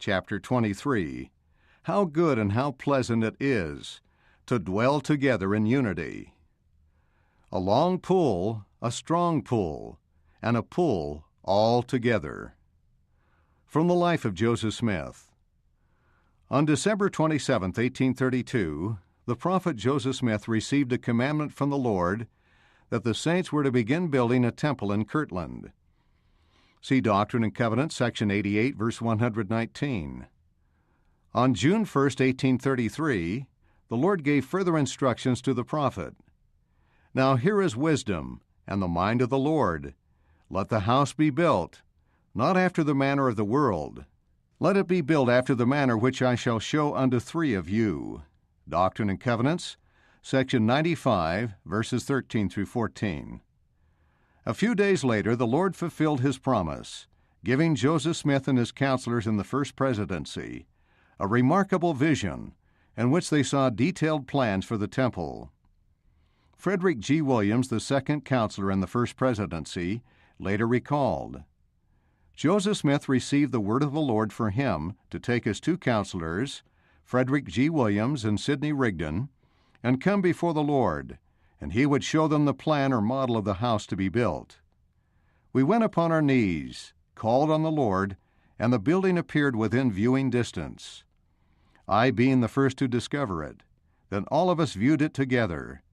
chapter 23, how good and how pleasant it is to dwell together in unity. A long pull, a strong pull, and a pull all together. From the life of Joseph Smith. On December 27, 1832, the prophet Joseph Smith received a commandment from the Lord that the saints were to begin building a temple in Kirtland. See Doctrine and Covenants, section 88, verse 119. On June 1, 1833, the Lord gave further instructions to the prophet. Now here is wisdom and the mind of the Lord. Let the house be built, not after the manner of the world. Let it be built after the manner which I shall show unto three of you. Doctrine and Covenants, section 95, verses 13 through 14. A few days later, the Lord fulfilled his promise, giving Joseph Smith and his counselors in the First Presidency a remarkable vision in which they saw detailed plans for the temple. Frederick G. Williams, the second counselor in the First Presidency, later recalled, Joseph Smith received the word of the Lord for him to take his two counselors, Frederick G. Williams and Sidney Rigdon, and come before the Lord, and he would show them the plan or model of the house to be built. We went upon our knees, called on the Lord, and the building appeared within viewing distance. I being the first to discover it, then all of us viewed it together.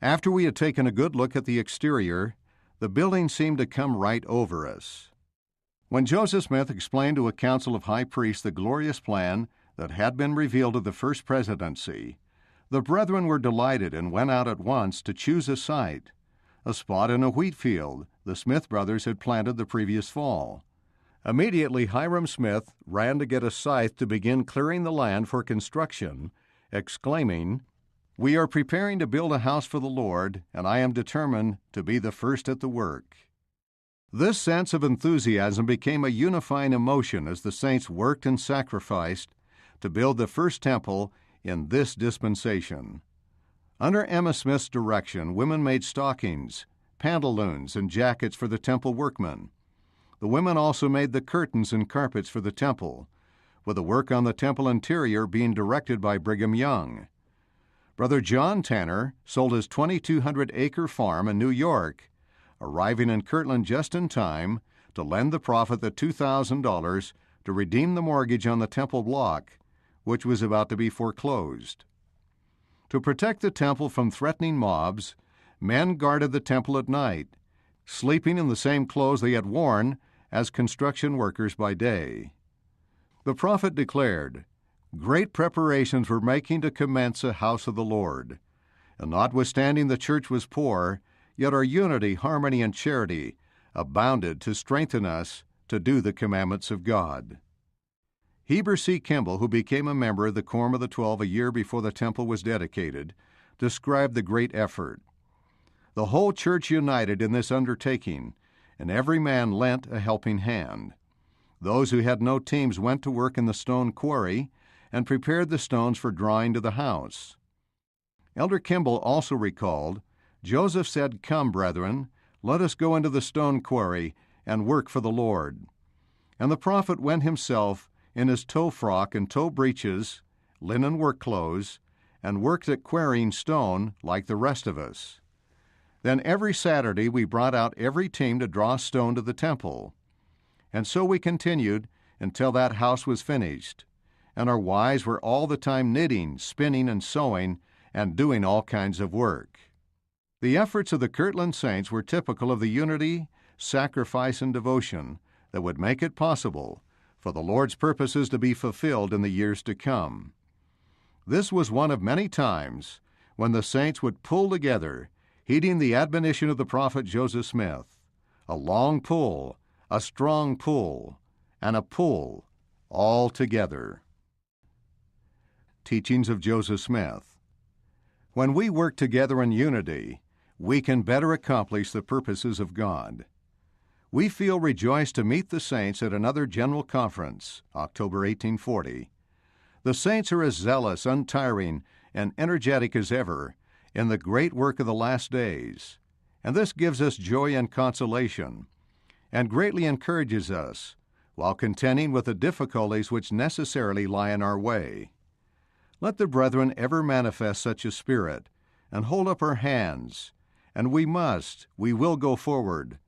After we had taken a good look at the exterior, the building seemed to come right over us. When Joseph Smith explained to a council of high priests the glorious plan that had been revealed to the First Presidency, the brethren were delighted and went out at once to choose a site, a spot in a wheat field the Smith brothers had planted the previous fall. Immediately Hiram Smith ran to get a scythe to begin clearing the land for construction, exclaiming, We are preparing to build a house for the Lord, and I am determined to be the first at the work. This sense of enthusiasm became a unifying emotion as the saints worked and sacrificed to build the first temple in this dispensation. Under Emma Smith's direction, women made stockings, pantaloons, and jackets for the temple workmen. The women also made the curtains and carpets for the temple, with the work on the temple interior being directed by Brigham Young. Brother John Tanner sold his 2,200-acre farm in New York, arriving in Kirtland just in time to lend the prophet the $2,000 to redeem the mortgage on the temple block, which was about to be foreclosed. To protect the temple from threatening mobs, men guarded the temple at night, sleeping in the same clothes they had worn as construction workers by day. The prophet declared, Great preparations were making to commence a house of the Lord, and notwithstanding the church was poor, yet our unity, harmony, and charity abounded to strengthen us to do the commandments of God. Heber C. Kimball, who became a member of the Quorum of the 12 a year before the temple was dedicated, described the great effort. The whole church united in this undertaking, and every man lent a helping hand. Those who had no teams went to work in the stone quarry and prepared the stones for drawing to the house. Elder Kimball also recalled, Joseph said, Come, brethren, let us go into the stone quarry and work for the Lord. And the prophet went himself in his tow frock and tow breeches, linen work clothes, and worked at quarrying stone like the rest of us. Then every Saturday we brought out every team to draw stone to the temple. And so we continued until that house was finished, and our wives were all the time knitting, spinning, and sewing, and doing all kinds of work. The efforts of the Kirtland saints were typical of the unity, sacrifice, and devotion that would make it possible for the Lord's purposes to be fulfilled in the years to come. This was one of many times when the saints would pull together, heeding the admonition of the prophet Joseph Smith, a long pull, a strong pull, and a pull all together. Teachings of Joseph Smith. When we work together in unity, we can better accomplish the purposes of God. We feel rejoiced to meet the saints at another general conference, October 1840. The saints are as zealous, untiring, and energetic as ever in the great work of the last days, and this gives us joy and consolation, and greatly encourages us, while contending with the difficulties which necessarily lie in our way. Let the brethren ever manifest such a spirit, and hold up our hands, and we will go forward.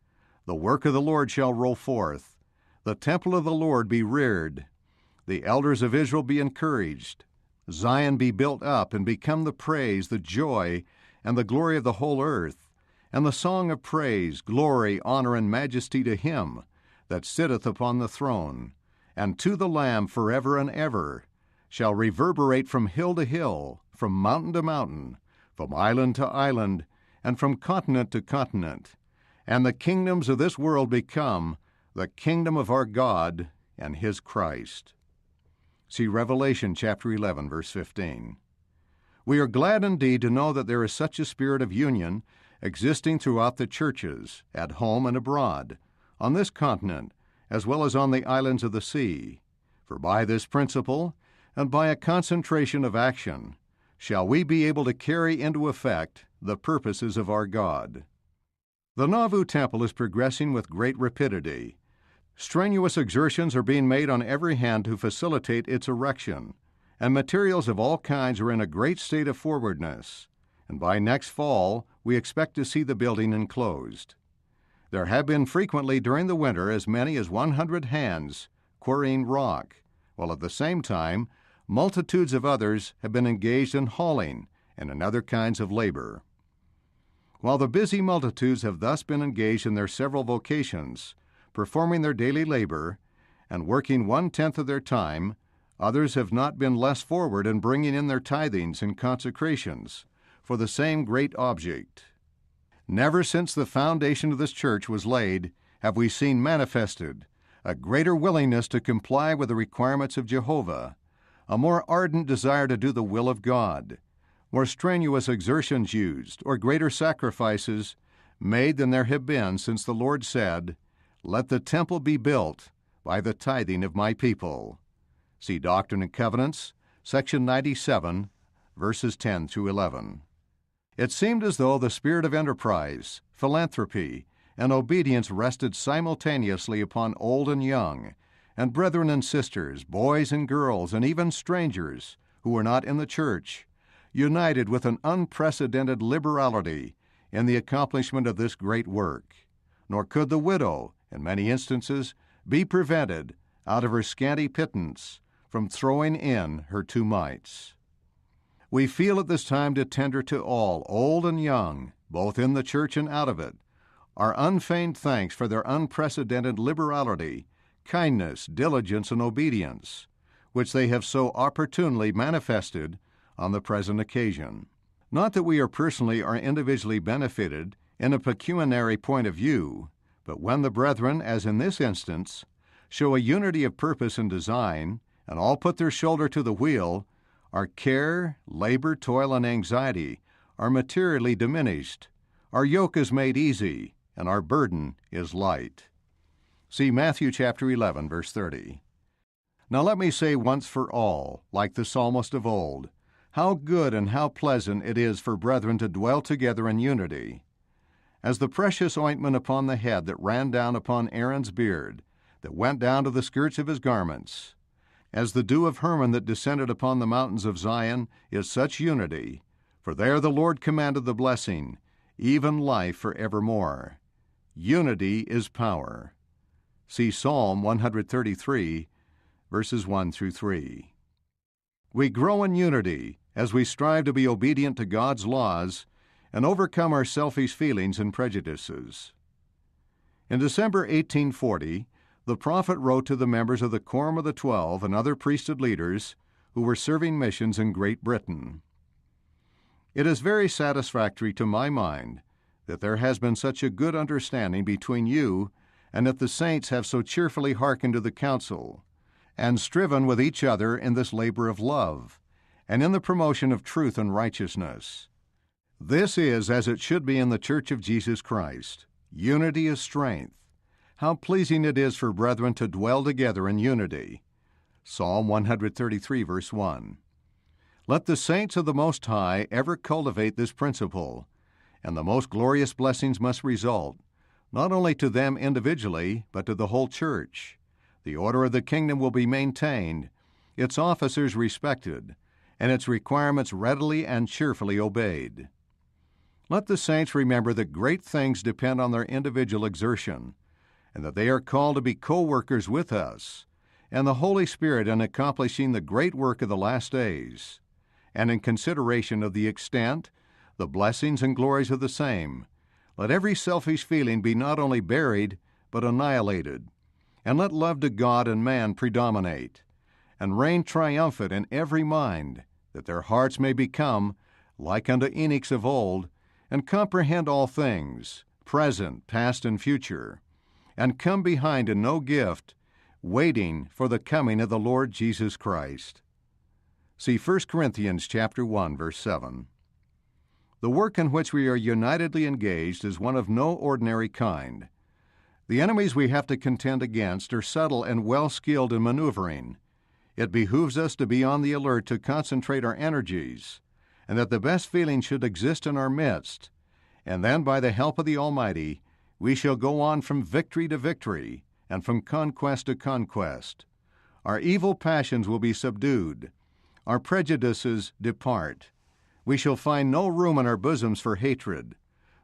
The work of the Lord shall roll forth. The temple of the Lord be reared. The elders of Israel be encouraged. Zion be built up and become the praise, the joy, and the glory of the whole earth, and the song of praise, glory, honor, and majesty to him that sitteth upon the throne, and to the Lamb forever and ever, shall reverberate from hill to hill, from mountain to mountain, from island to island, and from continent to continent. And the kingdoms of this world become the kingdom of our God and his Christ. See Revelation chapter 11, verse 15. We are glad indeed to know that there is such a spirit of union existing throughout the churches, at home and abroad, on this continent, as well as on the islands of the sea. For by this principle, and by a concentration of action, shall we be able to carry into effect the purposes of our God. The Nauvoo Temple is progressing with great rapidity. Strenuous exertions are being made on every hand to facilitate its erection, and materials of all kinds are in a great state of forwardness, and by next fall we expect to see the building enclosed. There have been frequently during the winter as many as 100 hands quarrying rock, while at the same time multitudes of others have been engaged in hauling and in other kinds of labor. While the busy multitudes have thus been engaged in their several vocations, performing their daily labor, and working 1/10 of their time, others have not been less forward in bringing in their tithings and consecrations for the same great object. Never since the foundation of this church was laid have we seen manifested a greater willingness to comply with the requirements of Jehovah, a more ardent desire to do the will of God, more strenuous exertions used, or greater sacrifices made than there have been since the Lord said, "Let the temple be built by the tithing of my people." See Doctrine and Covenants, section 97, verses 10 through 11. It seemed as though the spirit of enterprise, philanthropy, and obedience rested simultaneously upon old and young, and brethren and sisters, boys and girls, and even strangers who were not in the church, united with an unprecedented liberality in the accomplishment of this great work. Nor could the widow, in many instances, be prevented, out of her scanty pittance, from throwing in her 2 mites. We feel at this time to tender to all, old and young, both in the church and out of it, our unfeigned thanks for their unprecedented liberality, kindness, diligence, and obedience, which they have so opportunely manifested on the present occasion. Not that we are personally or individually benefited in a pecuniary point of view, but when the brethren, as in this instance, show a unity of purpose and design, and all put their shoulder to the wheel, our care, labor, toil, and anxiety are materially diminished, our yoke is made easy, and our burden is light. See Matthew chapter 11, verse 30. Now let me say once for all, like the psalmist of old, how good and how pleasant it is for brethren to dwell together in unity. As the precious ointment upon the head that ran down upon Aaron's beard, that went down to the skirts of his garments, as the dew of Hermon that descended upon the mountains of Zion, is such unity, for there the Lord commanded the blessing, even life for evermore. Unity is power. See Psalm 133, verses 1 through 3. We grow in unity as we strive to be obedient to God's laws and overcome our selfish feelings and prejudices. In December 1840, the prophet wrote to the members of the Quorum of the 12 and other priesthood leaders who were serving missions in Great Britain. It is very satisfactory to my mind that there has been such a good understanding between you, and that the saints have so cheerfully hearkened to the counsel, and striven with each other in this labor of love, and in the promotion of truth and righteousness. This is as it should be in the Church of Jesus Christ. Unity is strength. How pleasing it is for brethren to dwell together in unity. Psalm 133, verse 1. Let the saints of the Most High ever cultivate this principle, and the most glorious blessings must result, not only to them individually, but to the whole church. The order of the kingdom will be maintained, its officers respected, and its requirements readily and cheerfully obeyed. Let the saints remember that great things depend on their individual exertion, and that they are called to be co-workers with us and the Holy Spirit in accomplishing the great work of the last days. And in consideration of the extent, the blessings and glories of the same, let every selfish feeling be not only buried, but annihilated, and let love to God and man predominate, and reign triumphant in every mind, that their hearts may become, like unto Enoch's of old, and comprehend all things, present, past, and future, and come behind in no gift, waiting for the coming of the Lord Jesus Christ. See 1 Corinthians chapter 1, verse 7. The work in which we are unitedly engaged is one of no ordinary kind. The enemies we have to contend against are subtle and well-skilled in maneuvering. It behooves us to be on the alert to concentrate our energies, and that the best feeling should exist in our midst, and then by the help of the Almighty, we shall go on from victory to victory, and from conquest to conquest. Our evil passions will be subdued, our prejudices depart. We shall find no room in our bosoms for hatred.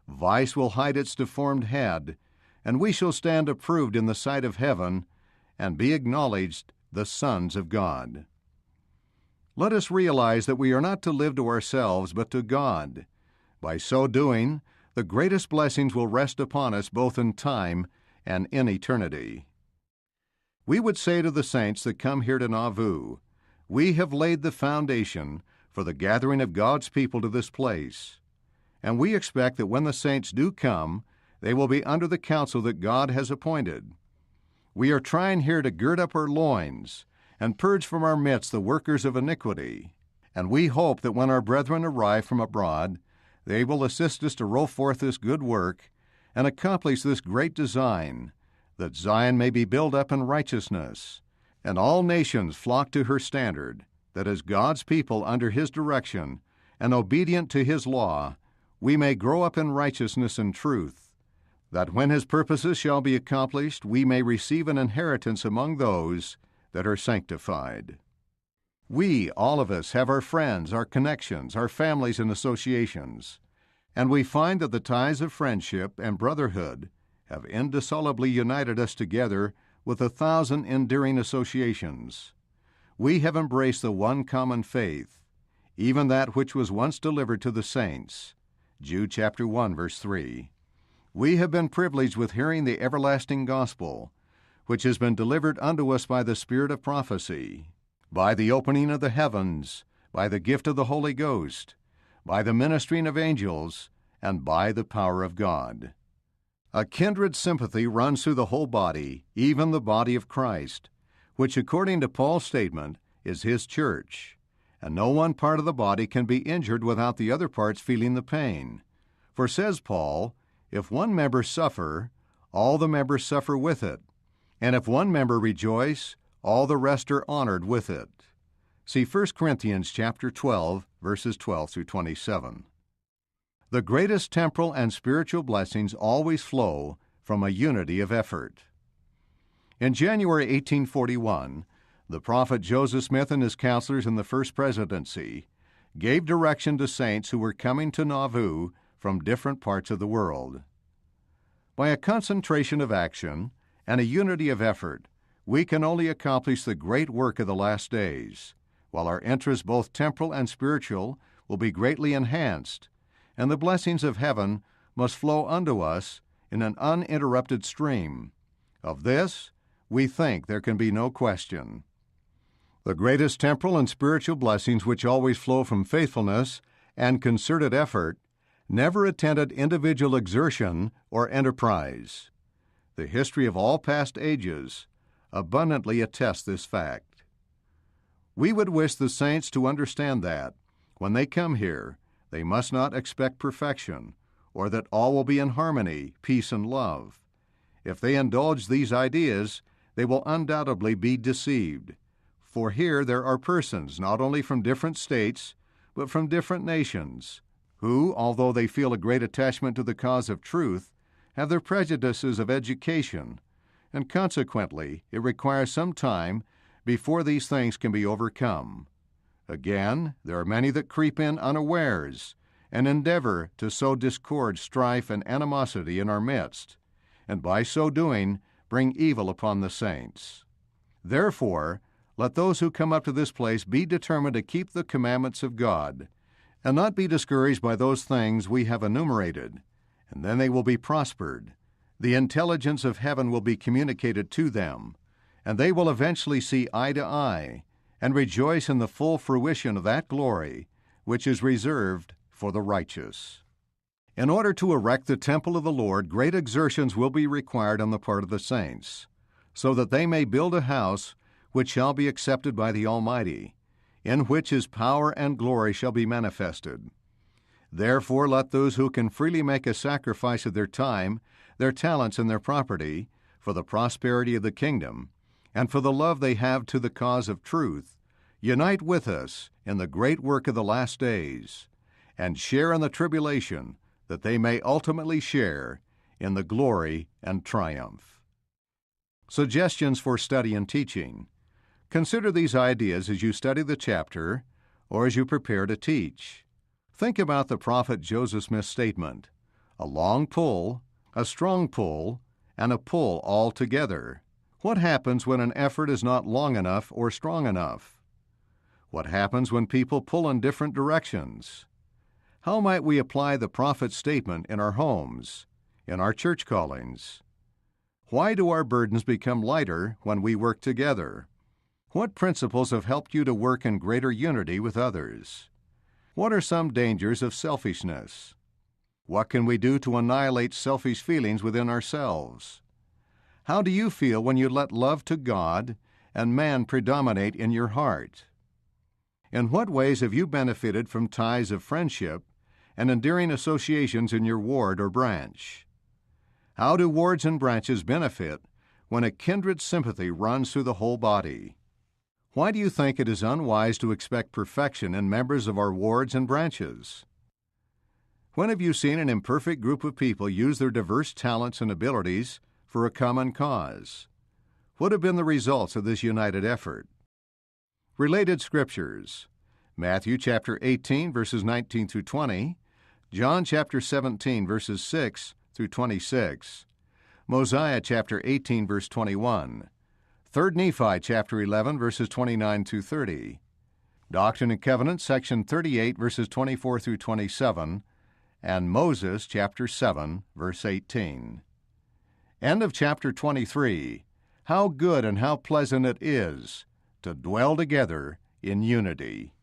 Vice will hide its deformed head, and we shall stand approved in the sight of heaven, and be acknowledged the sons of God. Let us realize that we are not to live to ourselves, but to God. By so doing, the greatest blessings will rest upon us both in time and in eternity. We would say to the saints that come here to Nauvoo, we have laid the foundation for the gathering of God's people to this place, and we expect that when the saints do come, they will be under the counsel that God has appointed. We are trying here to gird up our loins and purge from our midst the workers of iniquity, and we hope that when our brethren arrive from abroad, they will assist us to roll forth this good work and accomplish this great design, that Zion may be built up in righteousness, and all nations flock to her standard, that as God's people under His direction and obedient to His law, we may grow up in righteousness and truth, that when His purposes shall be accomplished, we may receive an inheritance among those that are sanctified. We, all of us, have our friends, our connections, our families and associations, and we find that the ties of friendship and brotherhood have indissolubly united us together with 1,000 endearing associations. We have embraced the one common faith, even that which was once delivered to the saints. Jude chapter 1, verse 3. We have been privileged with hearing the everlasting gospel, which has been delivered unto us by the Spirit of prophecy, by the opening of the heavens, by the gift of the Holy Ghost, by the ministering of angels, and by the power of God. A kindred sympathy runs through the whole body, even the body of Christ, which, according to Paul's statement, is His church, and no one part of the body can be injured without the other parts feeling the pain. For, says Paul, if one member suffer, all the members suffer with it, and if one member rejoice, all the rest are honored with it. See 1 Corinthians chapter 12, verses 12 through 27. The greatest temporal and spiritual blessings always flow from a unity of effort. In January 1841, the prophet Joseph Smith and his counselors in the First Presidency gave direction to saints who were coming to Nauvoo from different parts of the world. By a concentration of action and a unity of effort, we can only accomplish the great work of the last days, while our interests, both temporal and spiritual, will be greatly enhanced, and the blessings of heaven must flow unto us in an uninterrupted stream. Of this, we think there can be no question. The greatest temporal and spiritual blessings which always flow from faithfulness and concerted effort never attended individual exertion or enterprise. The history of all past ages abundantly attests this fact. We would wish the saints to understand that, when they come here, they must not expect perfection, or that all will be in harmony, peace, and love. If they indulge these ideas, they will undoubtedly be deceived, for here there are persons not only from different states, but from different nations, who, although they feel a great attachment to the cause of truth, have their prejudices of education, and consequently it requires some time before these things can be overcome. Again, there are many that creep in unawares and endeavor to sow discord, strife, and animosity in our midst, and by so doing bring evil upon the saints. Therefore, let those who come up to this place be determined to keep the commandments of God, and not be discouraged by those things we have enumerated, and then they will be prospered. The intelligence of heaven will be communicated to them, and they will eventually see eye to eye and rejoice in the full fruition of that glory which is reserved for the righteous. In order to erect the temple of the Lord, great exertions will be required on the part of the saints, so that they may build a house which shall be accepted by the Almighty, in which His power and glory shall be manifested. Therefore let those who can freely make a sacrifice of their time, their talents, and their property, for the prosperity of the kingdom, and for the love they have to the cause of truth, unite with us in the great work of the last days, and share in the tribulation, that they may ultimately share in the glory and triumph. Suggestions for study and teaching. Consider these ideas as you study the chapter or as you prepare to teach. Think about the prophet Joseph Smith's statement: a long pull, a strong pull, and a pull all together. What happens when an effort is not long enough or strong enough? What happens when people pull in different directions? How might we apply the prophet's statement in our homes, in our church callings? Why do our burdens become lighter when we work together? What principles have helped you to work in greater unity with others? What are some dangers of selfishness? What can we do to annihilate selfish feelings within ourselves? How do you feel when you let love to God and man predominate in your heart? In what ways have you benefited from ties of friendship and endearing associations in your ward or branch? How do wards and branches benefit when a kindred sympathy runs through the whole body? Why do you think it is unwise to expect perfection in members of our wards and branches? When have you seen an imperfect group of people use their diverse talents and abilities for a common cause? What have been the results of this united effort? Related scriptures: Matthew chapter 18, verses 19 through 20, John chapter 17, verses 6 through 26, Mosiah chapter 18, verse 21, 3 Nephi chapter 11, verses 29 through 30, Doctrine and Covenants, section 38, verses 24 through 27, and Moses chapter 7, verse 18. End of chapter 23. How good and how pleasant it is to dwell together in unity.